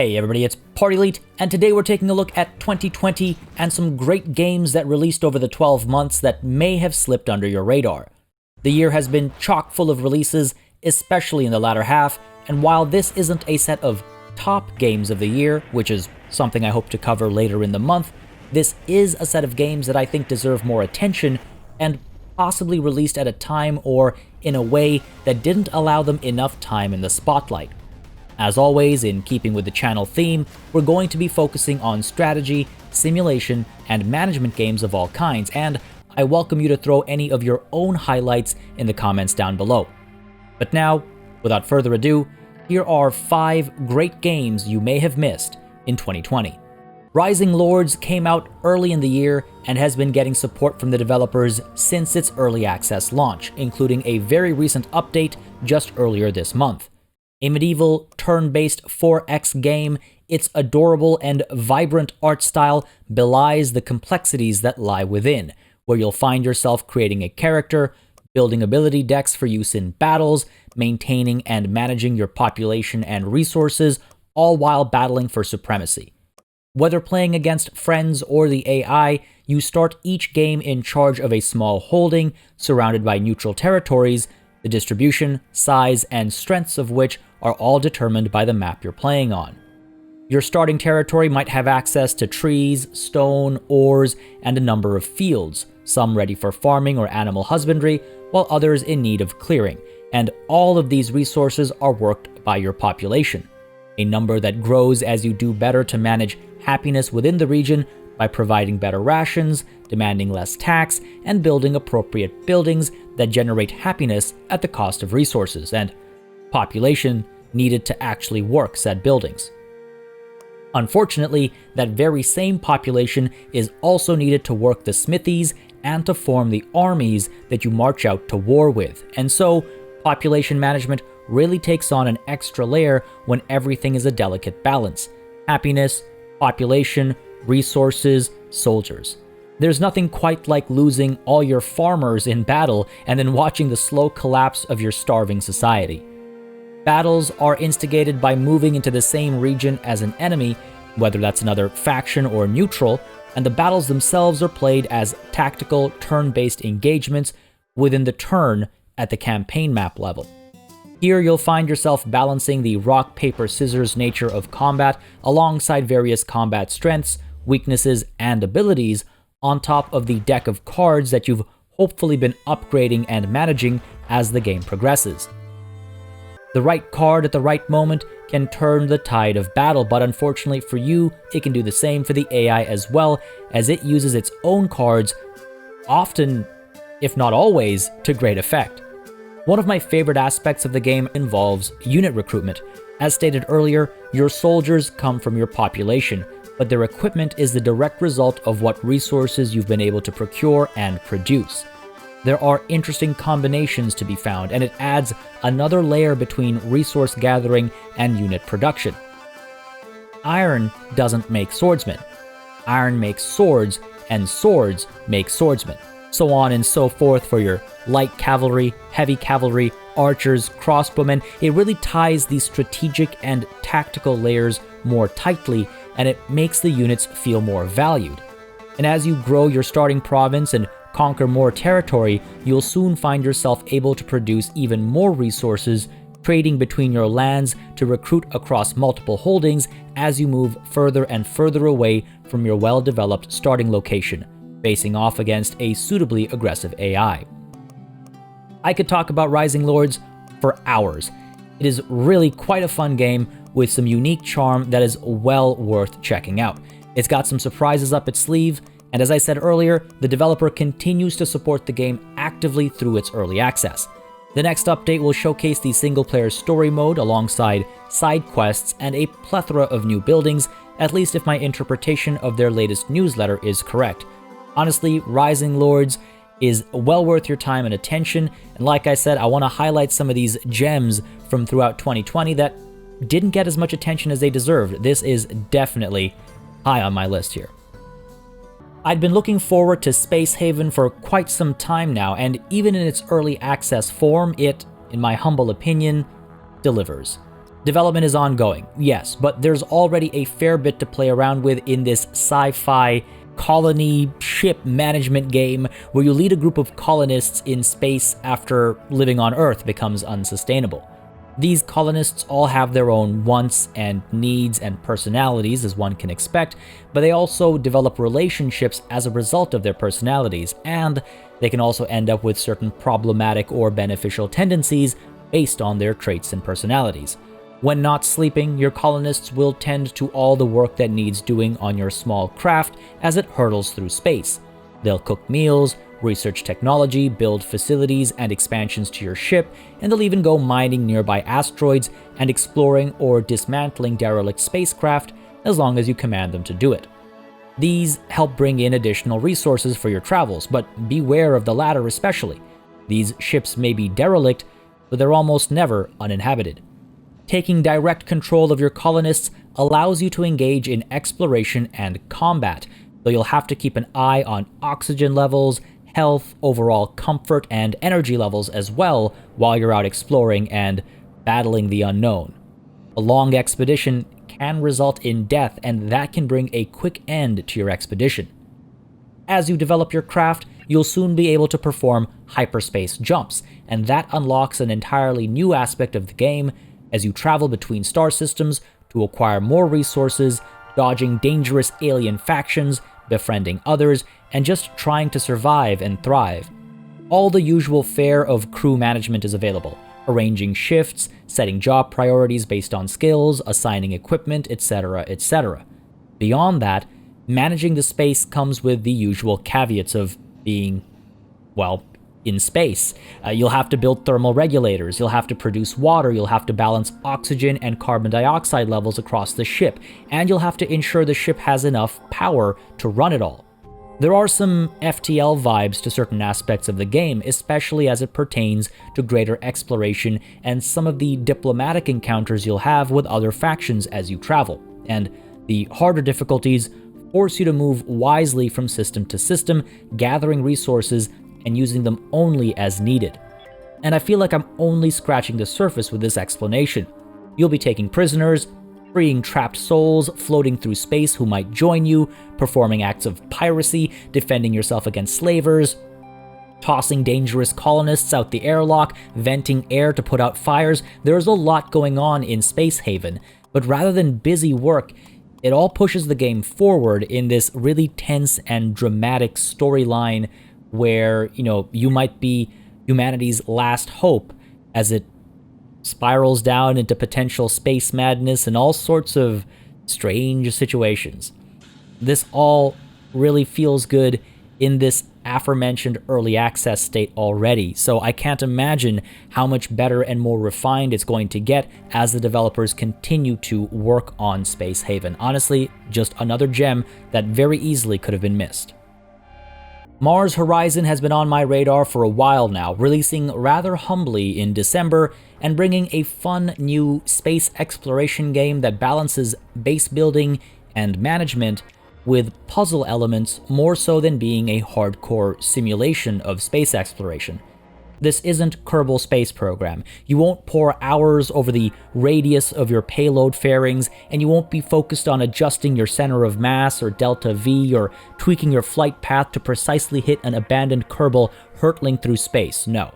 Hey everybody, it's Party Elite, and today we're taking a look at 2020 and some great games that released over the 12 months that may have slipped under your radar. The year has been chock full of releases, especially in the latter half, and while this isn't a set of top games of the year, which is something I hope to cover later in the month, this is a set of games that I think deserve more attention and possibly released at a time or in a way that didn't allow them enough time in the spotlight. As always, in keeping with the channel theme, we're going to be focusing on strategy, simulation, and management games of all kinds, and I welcome you to throw any of your own highlights in the comments down below. But now, without further ado, here are 5 great games you may have missed in 2020. Rising Lords came out early in the year and has been getting support from the developers since its early access launch, including a very recent update just earlier this month. A medieval, turn-based 4X game, its adorable and vibrant art style belies the complexities that lie within, where you'll find yourself creating a character, building ability decks for use in battles, maintaining and managing your population and resources, all while battling for supremacy. Whether playing against friends or the AI, you start each game in charge of a small holding, surrounded by neutral territories, the distribution, size, and strengths of which are all determined by the map you're playing on. Your starting territory might have access to trees, stone, ores, and a number of fields, some ready for farming or animal husbandry, while others in need of clearing, and all of these resources are worked by your population, a number that grows as you do better to manage happiness within the region by providing better rations, demanding less tax, and building appropriate buildings that generate happiness at the cost of resources and population needed to actually work said buildings. Unfortunately, that very same population is also needed to work the smithies and to form the armies that you march out to war with, and so population management really takes on an extra layer when everything is a delicate balance: happiness, population, resources, soldiers. There's nothing quite like losing all your farmers in battle and then watching the slow collapse of your starving society. Battles are instigated by moving into the same region as an enemy, whether that's another faction or neutral, and the battles themselves are played as tactical, turn-based engagements within the turn at the campaign map level. Here you'll find yourself balancing the rock, paper, scissors nature of combat alongside various combat strengths, weaknesses, and abilities on top of the deck of cards that you've hopefully been upgrading and managing as the game progresses. The right card at the right moment can turn the tide of battle, but unfortunately for you, it can do the same for the AI as well, as it uses its own cards, often, if not always, to great effect. One of my favorite aspects of the game involves unit recruitment. As stated earlier, your soldiers come from your population, but their equipment is the direct result of what resources you've been able to procure and produce. There are interesting combinations to be found, and it adds another layer between resource gathering and unit production. Iron doesn't make swordsmen. Iron makes swords, and swords make swordsmen. So on and so forth for your light cavalry, heavy cavalry, archers, crossbowmen. It really ties these strategic and tactical layers more tightly, and it makes the units feel more valued. And as you grow your starting province and conquer more territory, you'll soon find yourself able to produce even more resources, trading between your lands to recruit across multiple holdings as you move further and further away from your well-developed starting location, facing off against a suitably aggressive AI. I could talk about Rising Lords for hours. It is really quite a fun game with some unique charm that is well worth checking out. It's got some surprises up its sleeve, and as I said earlier, the developer continues to support the game actively through its early access. The next update will showcase the single-player story mode alongside side quests and a plethora of new buildings, at least if my interpretation of their latest newsletter is correct. Honestly, Rising Lords is well worth your time and attention, and like I said, I want to highlight some of these gems from throughout 2020 that didn't get as much attention as they deserved. This is definitely high on my list here. I'd been looking forward to Space Haven for quite some time now, and even in its early access form, it, in my humble opinion, delivers. Development is ongoing, yes, but there's already a fair bit to play around with in this sci-fi colony ship management game where you lead a group of colonists in space after living on Earth becomes unsustainable. These colonists all have their own wants and needs and personalities, as one can expect, but they also develop relationships as a result of their personalities, and they can also end up with certain problematic or beneficial tendencies based on their traits and personalities. When not sleeping, your colonists will tend to all the work that needs doing on your small craft as it hurtles through space. They'll cook meals, research technology, build facilities and expansions to your ship, and they'll even go mining nearby asteroids and exploring or dismantling derelict spacecraft as long as you command them to do it. These help bring in additional resources for your travels, but beware of the latter especially. These ships may be derelict, but they're almost never uninhabited. Taking direct control of your colonists allows you to engage in exploration and combat, though you'll have to keep an eye on oxygen levels, health, overall comfort, and energy levels as well while you're out exploring and battling the unknown. A long expedition can result in death, and that can bring a quick end to your expedition. As you develop your craft, you'll soon be able to perform hyperspace jumps, and that unlocks an entirely new aspect of the game as you travel between star systems to acquire more resources, dodging dangerous alien factions, befriending others, and just trying to survive and thrive. All the usual fare of crew management is available, arranging shifts, setting job priorities based on skills, assigning equipment, etc., etc. Beyond that, managing the space comes with the usual caveats of being, well, in space. You'll have to build thermal regulators, you'll have to produce water, you'll have to balance oxygen and carbon dioxide levels across the ship, and you'll have to ensure the ship has enough power to run it all. There are some FTL vibes to certain aspects of the game, especially as it pertains to greater exploration and some of the diplomatic encounters you'll have with other factions as you travel, and the harder difficulties force you to move wisely from system to system, gathering resources and using them only as needed. And I feel like I'm only scratching the surface with this explanation. You'll be taking prisoners, freeing trapped souls, floating through space who might join you, performing acts of piracy, defending yourself against slavers, tossing dangerous colonists out the airlock, venting air to put out fires. There's a lot going on in Space Haven, but rather than busy work, it all pushes the game forward in this really tense and dramatic storyline where, you might be humanity's last hope as it spirals down into potential space madness and all sorts of strange situations. This all really feels good in this aforementioned early access state already, so I can't imagine how much better and more refined it's going to get as the developers continue to work on Space Haven. Honestly, just another gem that very easily could have been missed. Mars Horizon has been on my radar for a while now, releasing rather humbly in December and bringing a fun new space exploration game that balances base building and management with puzzle elements more so than being a hardcore simulation of space exploration. This isn't Kerbal Space Program. You won't pour hours over the radius of your payload fairings, and you won't be focused on adjusting your center of mass or delta V or tweaking your flight path to precisely hit an abandoned Kerbal hurtling through space. No.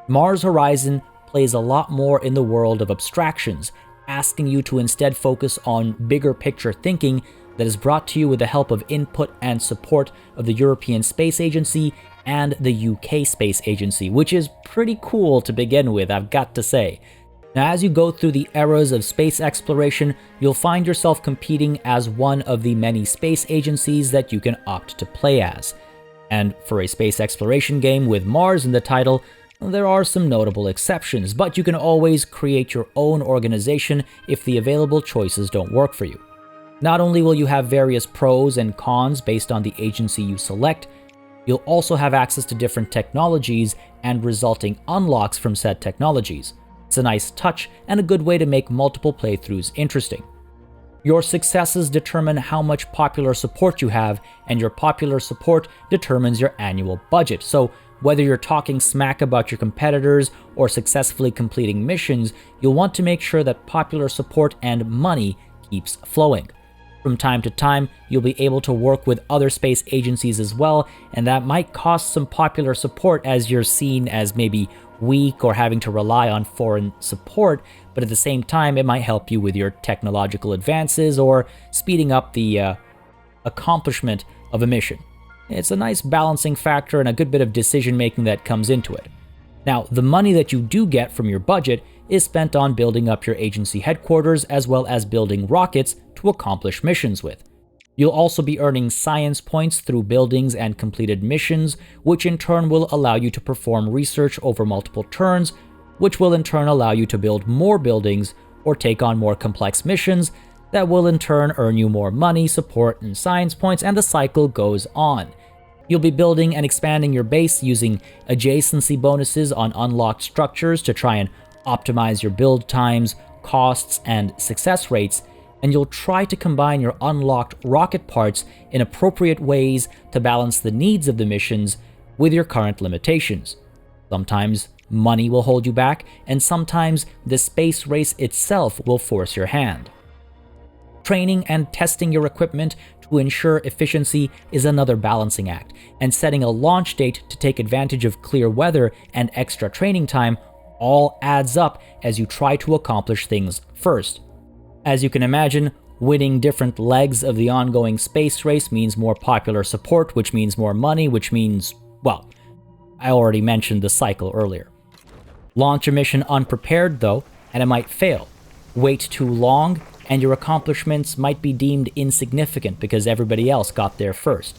Mars Horizon plays a lot more in the world of abstractions, asking you to instead focus on bigger picture thinking that is brought to you with the help of input and support of the European Space Agency and the UK Space Agency, which is pretty cool to begin with, I've got to say. Now, as you go through the eras of space exploration, you'll find yourself competing as one of the many space agencies that you can opt to play as. And for a space exploration game with Mars in the title, there are some notable exceptions, but you can always create your own organization if the available choices don't work for you. Not only will you have various pros and cons based on the agency you select, you'll also have access to different technologies and resulting unlocks from said technologies. It's a nice touch and a good way to make multiple playthroughs interesting. Your successes determine how much popular support you have, and your popular support determines your annual budget. So Whether you're talking smack about your competitors or successfully completing missions, you'll want to make sure that popular support and money keeps flowing. From time to time, you'll be able to work with other space agencies as well, and that might cost some popular support as you're seen as maybe weak or having to rely on foreign support, but at the same time, it might help you with your technological advances or speeding up the accomplishment of a mission. It's a nice balancing factor and a good bit of decision making that comes into it. Now, the money that you do get from your budget is spent on building up your agency headquarters as well as building rockets to accomplish missions with. You'll also be earning science points through buildings and completed missions, which in turn will allow you to perform research over multiple turns, which will in turn allow you to build more buildings or take on more complex missions that will in turn earn you more money, support, and science points, and the cycle goes on. You'll be building and expanding your base using adjacency bonuses on unlocked structures to try and optimize your build times, costs, and success rates, and you'll try to combine your unlocked rocket parts in appropriate ways to balance the needs of the missions with your current limitations. Sometimes money will hold you back, and sometimes the space race itself will force your hand. Training and testing your equipment to ensure efficiency is another balancing act, and setting a launch date to take advantage of clear weather and extra training time all adds up as you try to accomplish things first. As you can imagine, winning different legs of the ongoing space race means more popular support, which means more money, which means, well, I already mentioned the cycle earlier. Launch a mission unprepared though, and it might fail. Wait too long, and your accomplishments might be deemed insignificant because everybody else got there first.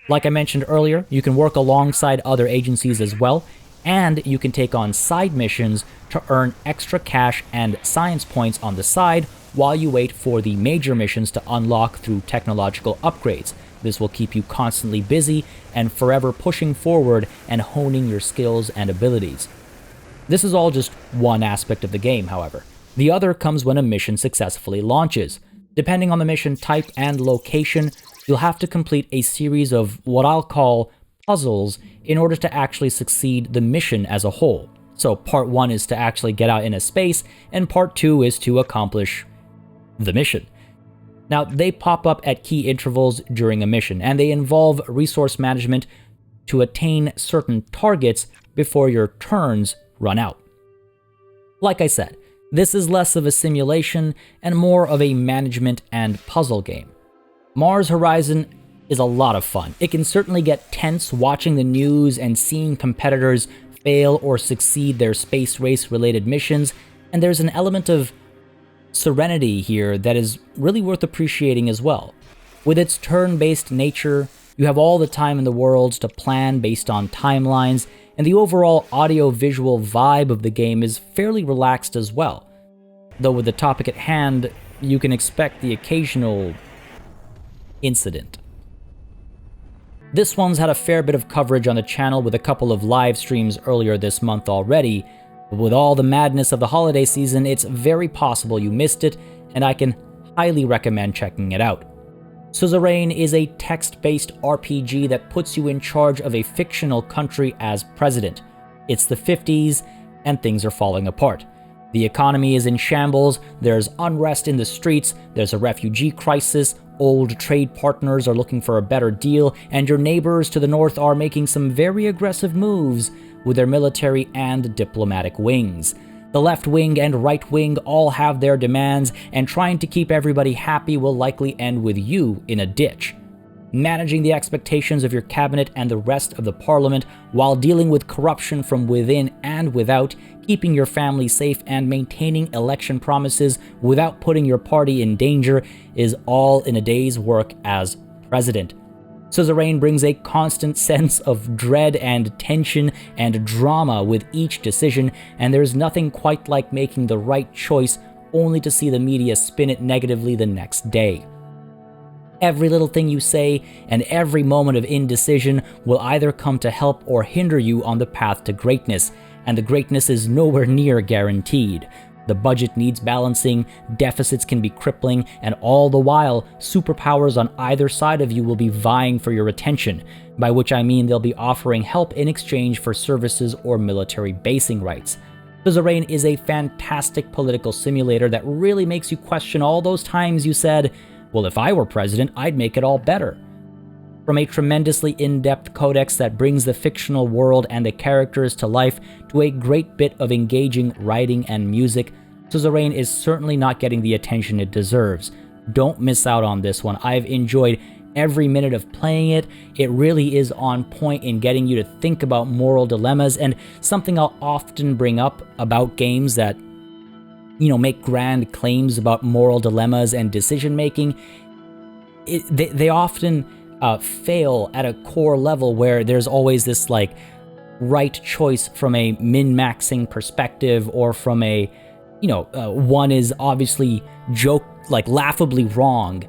Like I mentioned earlier, you can work alongside other agencies as well, and you can take on side missions to earn extra cash and science points on the side while you wait for the major missions to unlock through technological upgrades. This will keep you constantly busy and forever pushing forward and honing your skills and abilities. This is all just one aspect of the game, however. The other comes when a mission successfully launches. Depending on the mission type and location, you'll have to complete a series of what I'll call puzzles in order to actually succeed the mission as a whole. So part 1 is to actually get out into space, and part 2 is to accomplish the mission. Now, they pop up at key intervals during a mission, and they involve resource management to attain certain targets before your turns run out. Like I said, this is less of a simulation and more of a management and puzzle game. Mars Horizon is a lot of fun. It can certainly get tense watching the news and seeing competitors fail or succeed their space race related missions, and there's an element of serenity here that is really worth appreciating as well. With its turn-based nature, you have all the time in the world to plan based on timelines, and the overall audio-visual vibe of the game is fairly relaxed as well. Though with the topic at hand, you can expect the occasional incident. This one's had a fair bit of coverage on the channel with a couple of live streams earlier this month already, but with all the madness of the holiday season, it's very possible you missed it, and I can highly recommend checking it out. Suzerain is a text-based RPG that puts you in charge of a fictional country as president. It's the 50s, and things are falling apart. The economy is in shambles, there's unrest in the streets, there's a refugee crisis, old trade partners are looking for a better deal, and your neighbors to the north are making some very aggressive moves with their military and diplomatic wings. The left wing and right wing all have their demands, and trying to keep everybody happy will likely end with you in a ditch. Managing the expectations of your cabinet and the rest of the parliament while dealing with corruption from within and without, keeping your family safe, and maintaining election promises without putting your party in danger is all in a day's work as president. Suzerain brings a constant sense of dread and tension and drama with each decision, and there's nothing quite like making the right choice only to see the media spin it negatively the next day. Every little thing you say and every moment of indecision will either come to help or hinder you on the path to greatness, and the greatness is nowhere near guaranteed. The budget needs balancing, deficits can be crippling, and all the while, superpowers on either side of you will be vying for your attention, by which I mean they'll be offering help in exchange for services or military basing rights. Suzerain is a fantastic political simulator that really makes you question all those times you said, well, if I were president, I'd make it all better. From a tremendously in-depth codex that brings the fictional world and the characters to life to a great bit of engaging writing and music, Suzerain is certainly not getting the attention it deserves. Don't miss out on this one. I've enjoyed every minute of playing it. It really is on point in getting you to think about moral dilemmas, and something I'll often bring up about games that, make grand claims about moral dilemmas and decision making. They often fail at a core level where there's always this right choice from a min-maxing perspective, or from a one is obviously laughably wrong.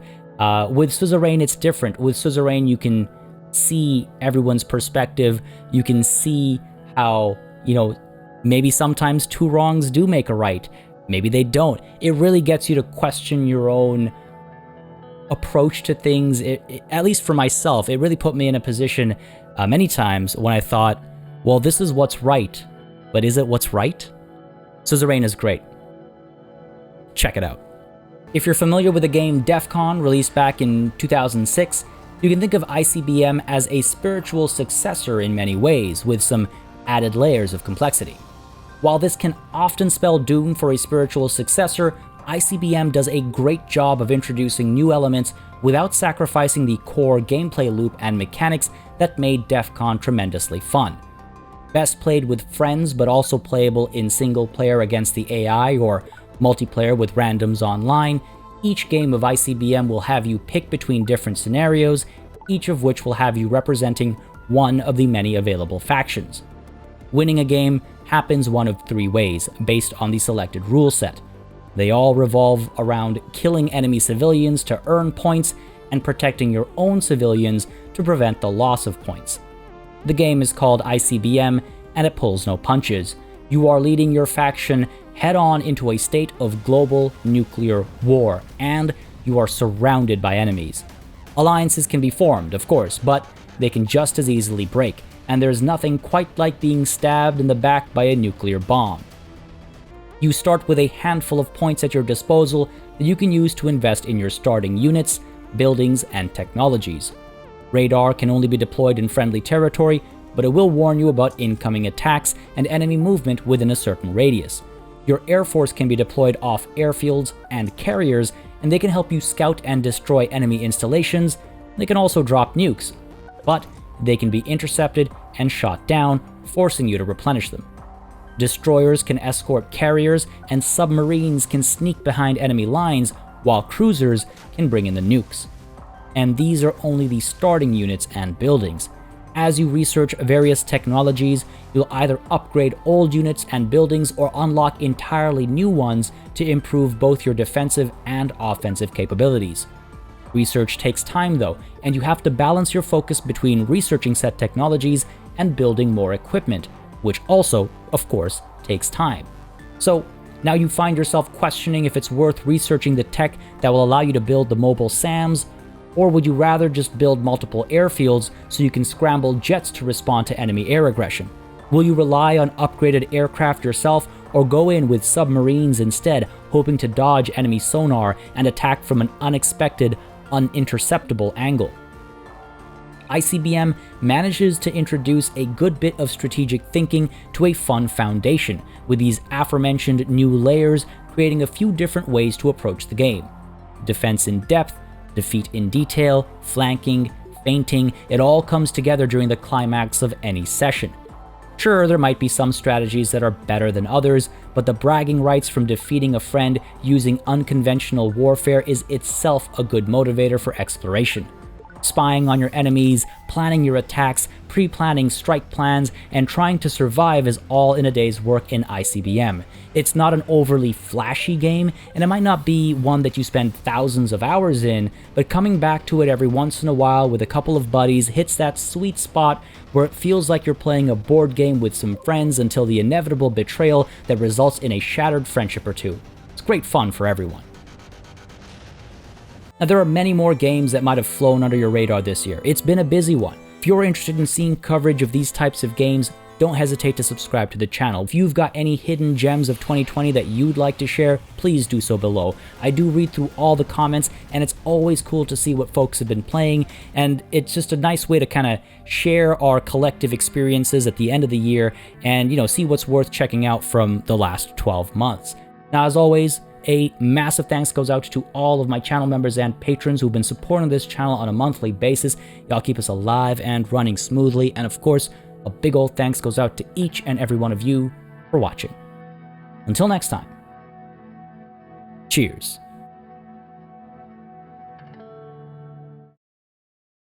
With Suzerain, it's different. With Suzerain, you can see everyone's perspective. You can see how, maybe sometimes two wrongs do make a right. Maybe they don't. It really gets you to question your own approach to things. At least for myself, it really put me in a position many times when I thought, well, this is what's right, but is it what's right? Suzerain is great. Check it out. If you're familiar with the game Defcon, released back in 2006, you can think of ICBM as a spiritual successor in many ways, with some added layers of complexity. While this can often spell doom for a spiritual successor, ICBM does a great job of introducing new elements without sacrificing the core gameplay loop and mechanics that made Defcon tremendously fun. Best played with friends, but also playable in single player against the AI or multiplayer with randoms online, each game of ICBM will have you pick between different scenarios, each of which will have you representing one of the many available factions. Winning a game happens one of three ways, based on the selected rule set. They all revolve around killing enemy civilians to earn points and protecting your own civilians to prevent the loss of points. The game is called ICBM, and it pulls no punches. You are leading your faction head-on into a state of global nuclear war, and you are surrounded by enemies. Alliances can be formed, of course, but they can just as easily break, and there's nothing quite like being stabbed in the back by a nuclear bomb. You start with a handful of points at your disposal that you can use to invest in your starting units, buildings, and technologies. Radar can only be deployed in friendly territory, but it will warn you about incoming attacks and enemy movement within a certain radius. Your Air Force can be deployed off airfields and carriers, and they can help you scout and destroy enemy installations. They can also drop nukes, but they can be intercepted and shot down, forcing you to replenish them. Destroyers can escort carriers, and submarines can sneak behind enemy lines, while cruisers can bring in the nukes. And these are only the starting units and buildings. As you research various technologies, you'll either upgrade old units and buildings or unlock entirely new ones to improve both your defensive and offensive capabilities. Research takes time though, and you have to balance your focus between researching set technologies and building more equipment, which also, of course, takes time. So now you find yourself questioning if it's worth researching the tech that will allow you to build the mobile SAMs, or would you rather just build multiple airfields so you can scramble jets to respond to enemy air aggression? Will you rely on upgraded aircraft yourself, or go in with submarines instead, hoping to dodge enemy sonar and attack from an unexpected, uninterceptable angle? ICBM manages to introduce a good bit of strategic thinking to a fun foundation, with these aforementioned new layers creating a few different ways to approach the game. Defense in depth, defeat in detail, flanking, feinting, it all comes together during the climax of any session. Sure, there might be some strategies that are better than others, but the bragging rights from defeating a friend using unconventional warfare is itself a good motivator for exploration. spying on your enemies, planning your attacks, pre-planning strike plans, and trying to survive is all in a day's work in ICBM. It's not an overly flashy game, and it might not be one that you spend thousands of hours in, but coming back to it every once in a while with a couple of buddies hits that sweet spot where it feels like you're playing a board game with some friends until the inevitable betrayal that results in a shattered friendship or two. It's great fun for everyone. Now, there are many more games that might have flown under your radar this year. It's been a busy one. If you're interested in seeing coverage of these types of games, don't hesitate to subscribe to the channel. If you've got any hidden gems of 2020 that you'd like to share, please do so below. I do read through all the comments, and it's always cool to see what folks have been playing, and it's just a nice way to kind of share our collective experiences at the end of the year and, see what's worth checking out from the last 12 months. Now, as always, a massive thanks goes out to all of my channel members and patrons who've been supporting this channel on a monthly basis. Y'all keep us alive and running smoothly, and of course, a big old thanks goes out to each and every one of you for watching. Until next time, cheers.